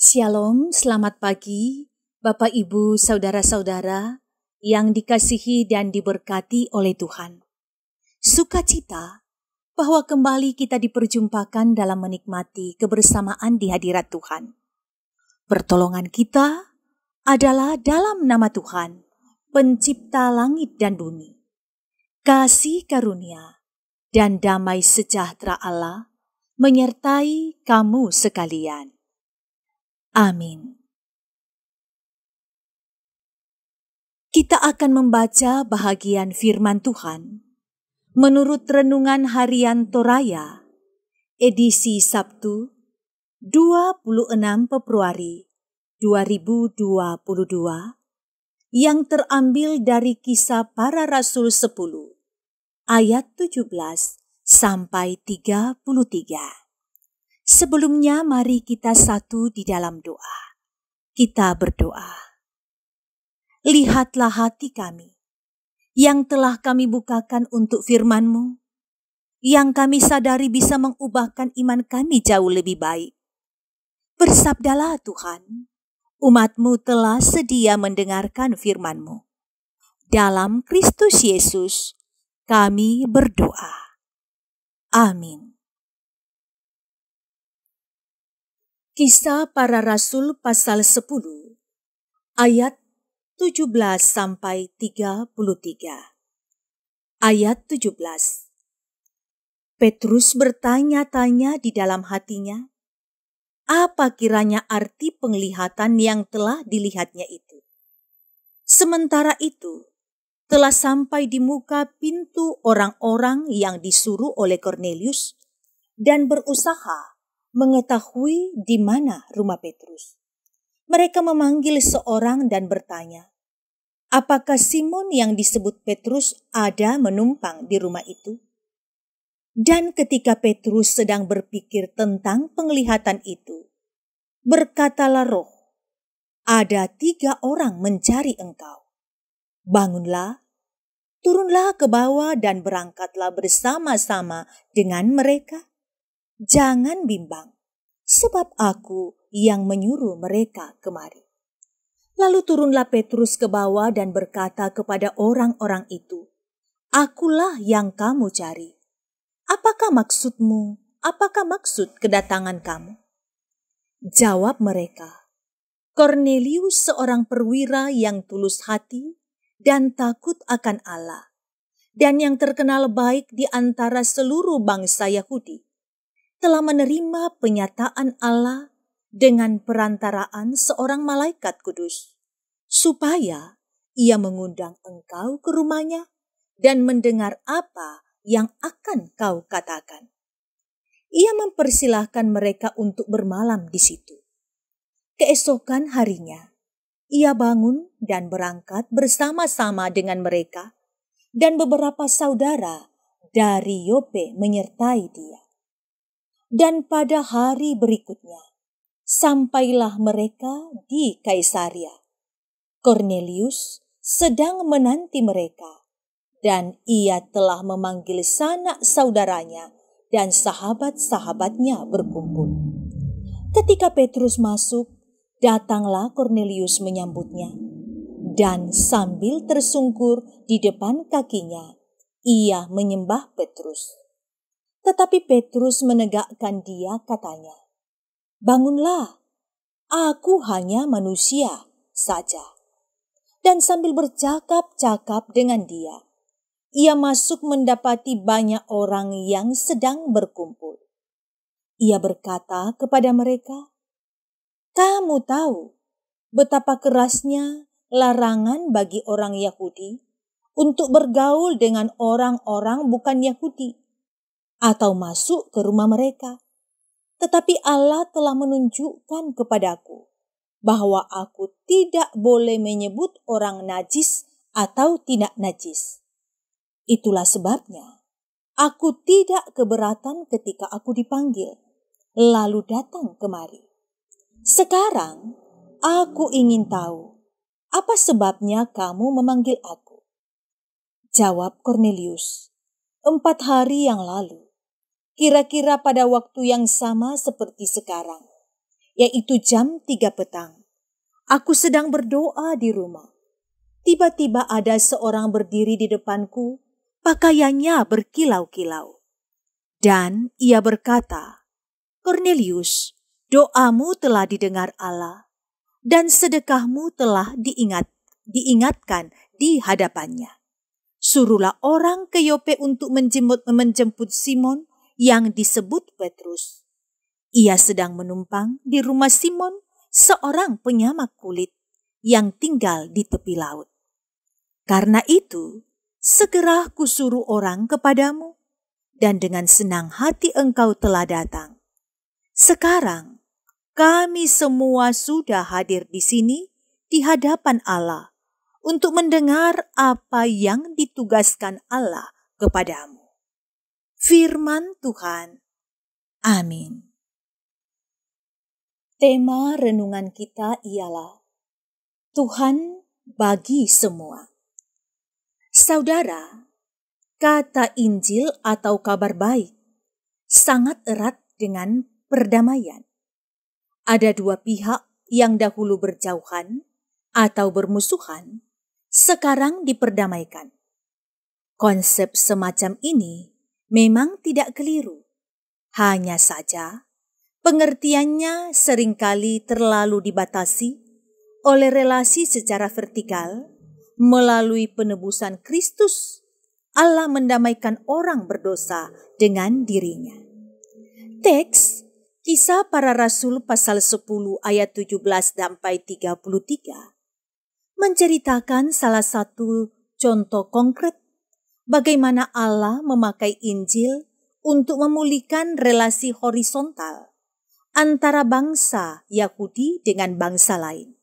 Shalom, selamat pagi, Bapak Ibu, Saudara-saudara yang dikasihi dan diberkati oleh Tuhan. Sukacita bahwa kembali kita diperjumpakan dalam menikmati kebersamaan di hadirat Tuhan. Pertolongan kita adalah dalam nama Tuhan, Pencipta langit dan bumi. Kasih karunia dan damai sejahtera Allah menyertai kamu sekalian. Amin. Kita akan membaca bahagian firman Tuhan menurut Renungan Harian Toraya, edisi Sabtu 26 Februari 2022, yang terambil dari Kisah Para Rasul 10, ayat 17 sampai 33. Sebelumnya mari kita satu di dalam doa. Kita berdoa. Lihatlah hati kami, yang telah kami bukakan untuk firman-Mu, yang kami sadari bisa mengubahkan iman kami jauh lebih baik. Bersabdalah Tuhan, umat-Mu telah sedia mendengarkan firman-Mu. Dalam Kristus Yesus, kami berdoa. Amin. Kisah Para Rasul pasal 10, ayat 17 sampai 33. Ayat 17. Petrus bertanya-tanya di dalam hatinya, apa kiranya arti penglihatan yang telah dilihatnya itu? Sementara itu, telah sampai di muka pintu orang-orang yang disuruh oleh Kornelius dan berusaha mengetahui di mana rumah Petrus. Mereka memanggil seorang dan bertanya, apakah Simon yang disebut Petrus ada menumpang di rumah itu? Dan ketika Petrus sedang berpikir tentang penglihatan itu, berkatalah Roh, ada 3 orang mencari engkau. Bangunlah, turunlah ke bawah dan berangkatlah bersama-sama dengan mereka. Jangan bimbang, sebab aku yang menyuruh mereka kemari. Lalu turunlah Petrus ke bawah dan berkata kepada orang-orang itu, akulah yang kamu cari. Apakah maksudmu? Apakah maksud kedatangan kamu? Jawab mereka, Kornelius seorang perwira yang tulus hati dan takut akan Allah, dan yang terkenal baik di antara seluruh bangsa Yahudi, telah menerima penyataan Allah dengan perantaraan seorang malaikat kudus, supaya ia mengundang engkau ke rumahnya dan mendengar apa yang akan kau katakan. Ia mempersilahkan mereka untuk bermalam di situ. Keesokan harinya, ia bangun dan berangkat bersama-sama dengan mereka, dan beberapa saudara dari Yope menyertai dia. Dan pada hari berikutnya, sampailah mereka di Kaisaria. Kornelius sedang menanti mereka, dan ia telah memanggil sanak saudaranya dan sahabat-sahabatnya berkumpul. Ketika Petrus masuk, datanglah Kornelius menyambutnya, dan sambil tersungkur di depan kakinya, ia menyembah Petrus. Tetapi Petrus menegakkan dia, katanya, bangunlah, aku hanya manusia saja. Dan sambil bercakap-cakap dengan dia, ia masuk mendapati banyak orang yang sedang berkumpul. Ia berkata kepada mereka, kamu tahu betapa kerasnya larangan bagi orang Yahudi untuk bergaul dengan orang-orang bukan Yahudi atau masuk ke rumah mereka. Tetapi Allah telah menunjukkan kepadaku bahwa aku tidak boleh menyebut orang najis atau tidak najis. Itulah sebabnya aku tidak keberatan ketika aku dipanggil, lalu datang kemari. Sekarang aku ingin tahu, apa sebabnya kamu memanggil aku? Jawab Kornelius, 4 hari yang lalu, kira-kira pada waktu yang sama seperti sekarang, yaitu jam 3 petang. Aku sedang berdoa di rumah. Tiba-tiba ada seorang berdiri di depanku, pakaiannya berkilau-kilau. Dan ia berkata, "Kornelius, doamu telah didengar Allah, dan sedekahmu telah diingatkan di hadapannya. Suruhlah orang ke Yope untuk menjemput Simon yang disebut Petrus. Ia sedang menumpang di rumah Simon, seorang penyamak kulit yang tinggal di tepi laut. Karena itu, segera kusuruh orang kepadamu, dan dengan senang hati engkau telah datang. Sekarang, kami semua sudah hadir di sini di hadapan Allah untuk mendengar apa yang ditugaskan Allah kepadamu." Firman Tuhan. Amin. Tema renungan kita ialah Tuhan bagi semua. Saudara, kata Injil atau kabar baik sangat erat dengan perdamaian. Ada dua pihak yang dahulu berjauhan atau bermusuhan, sekarang diperdamaikan. Konsep semacam ini memang tidak keliru. Hanya saja, pengertiannya seringkali terlalu dibatasi oleh relasi secara vertikal. Melalui penebusan Kristus, Allah mendamaikan orang berdosa dengan dirinya. Teks Kisah Para Rasul pasal 10 ayat 17-33 menceritakan salah satu contoh konkret bagaimana Allah memakai Injil untuk memulihkan relasi horizontal antara bangsa Yahudi dengan bangsa lain.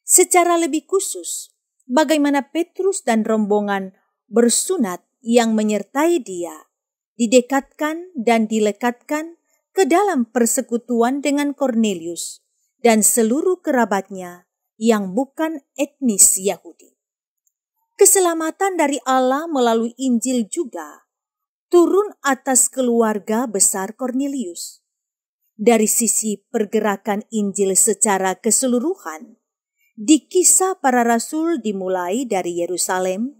Secara lebih khusus, bagaimana Petrus dan rombongan bersunat yang menyertai dia didekatkan dan dilekatkan ke dalam persekutuan dengan Kornelius dan seluruh kerabatnya yang bukan etnis Yahudi. Keselamatan dari Allah melalui Injil juga turun atas keluarga besar Kornelius. Dari sisi pergerakan Injil secara keseluruhan, di Kisah Para Rasul dimulai dari Yerusalem,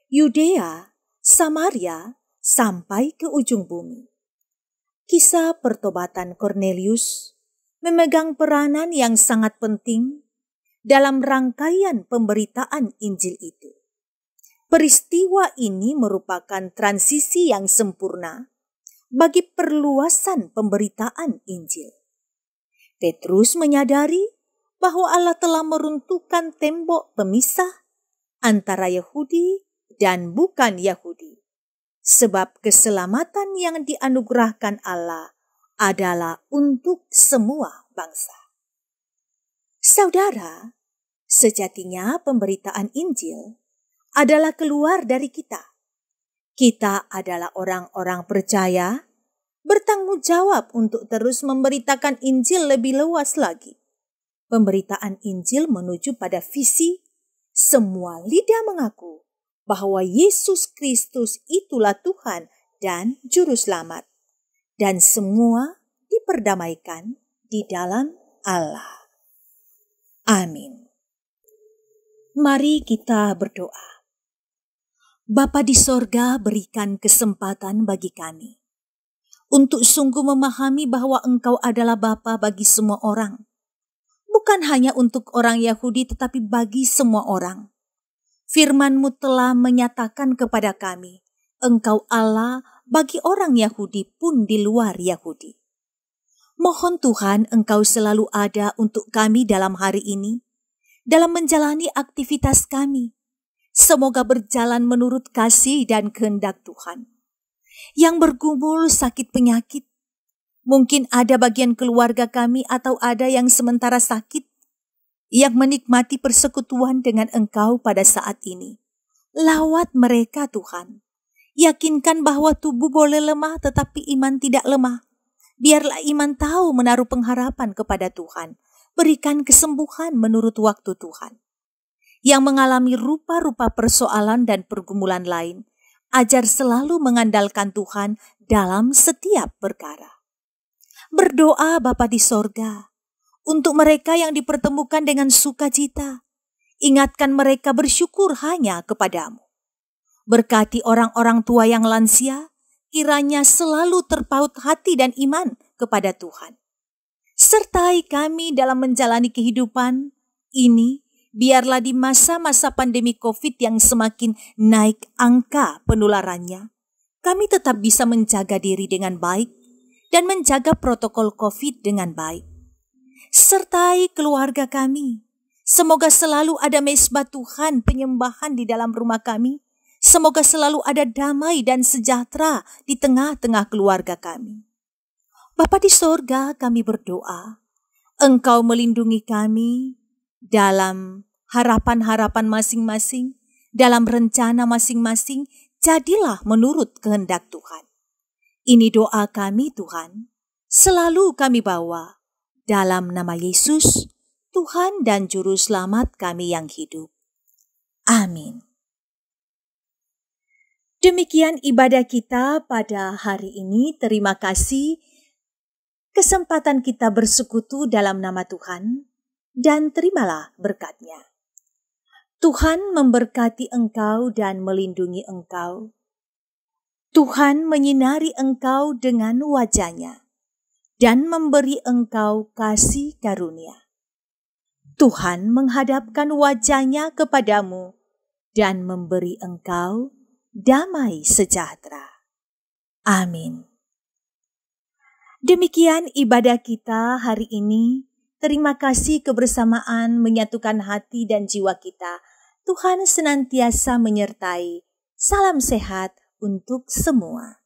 Yudea, Samaria, sampai ke ujung bumi. Kisah pertobatan Kornelius memegang peranan yang sangat penting dalam rangkaian pemberitaan Injil itu. Peristiwa ini merupakan transisi yang sempurna bagi perluasan pemberitaan Injil. Petrus menyadari bahwa Allah telah meruntuhkan tembok pemisah antara Yahudi dan bukan Yahudi, sebab keselamatan yang dianugerahkan Allah adalah untuk semua bangsa. Saudara, sejatinya pemberitaan Injil adalah keluar dari kita. Kita adalah orang-orang percaya, bertanggung jawab untuk terus memberitakan Injil lebih luas lagi. Pemberitaan Injil menuju pada visi semua lidah mengaku bahwa Yesus Kristus itulah Tuhan dan Juru Selamat, dan semua diperdamaikan di dalam Allah. Amin. Mari kita berdoa. Bapa di sorga, berikan kesempatan bagi kami untuk sungguh memahami bahwa Engkau adalah Bapa bagi semua orang. Bukan hanya untuk orang Yahudi, tetapi bagi semua orang. Firman-Mu telah menyatakan kepada kami, Engkau Allah bagi orang Yahudi pun di luar Yahudi. Mohon Tuhan Engkau selalu ada untuk kami dalam hari ini, dalam menjalani aktivitas kami. Semoga berjalan menurut kasih dan kehendak Tuhan. Yang bergumul sakit penyakit, mungkin ada bagian keluarga kami atau ada yang sementara sakit, yang menikmati persekutuan dengan Engkau pada saat ini. Lawat mereka Tuhan. Yakinkan bahwa tubuh boleh lemah tetapi iman tidak lemah. Biarlah iman tahu menaruh pengharapan kepada Tuhan. Berikan kesembuhan menurut waktu Tuhan. Yang mengalami rupa-rupa persoalan dan pergumulan lain, ajar selalu mengandalkan Tuhan dalam setiap perkara. Berdoa Bapa di sorga Untuk mereka yang dipertemukan dengan sukacita, ingatkan mereka bersyukur hanya kepadamu. Berkati orang-orang tua yang lansia, kiranya selalu terpaut hati dan iman kepada Tuhan. Sertai kami dalam menjalani kehidupan ini, biarlah di masa-masa pandemi COVID yang semakin naik angka penularannya, kami tetap bisa menjaga diri dengan baik dan menjaga protokol COVID dengan baik. Sertai keluarga kami. Semoga selalu ada mezbah Tuhan penyembahan di dalam rumah kami. Semoga selalu ada damai dan sejahtera di tengah-tengah keluarga kami. Bapa di sorga, kami berdoa, Engkau melindungi kami dalam harapan-harapan masing-masing, dalam rencana masing-masing, jadilah menurut kehendak Tuhan. Ini doa kami Tuhan, selalu kami bawa dalam nama Yesus, Tuhan dan Juru Selamat kami yang hidup. Amin. Demikian ibadah kita pada hari ini. Terima kasih kesempatan kita bersekutu dalam nama Tuhan, dan terimalah berkat-Nya. Tuhan memberkati engkau dan melindungi engkau. Tuhan menyinari engkau dengan wajah-Nya dan memberi engkau kasih karunia. Tuhan menghadapkan wajah-Nya kepadamu dan memberi engkau damai sejahtera. Amin. Demikian ibadah kita hari ini. Terima kasih kebersamaan menyatukan hati dan jiwa kita. Tuhan senantiasa menyertai. Salam sehat untuk semua.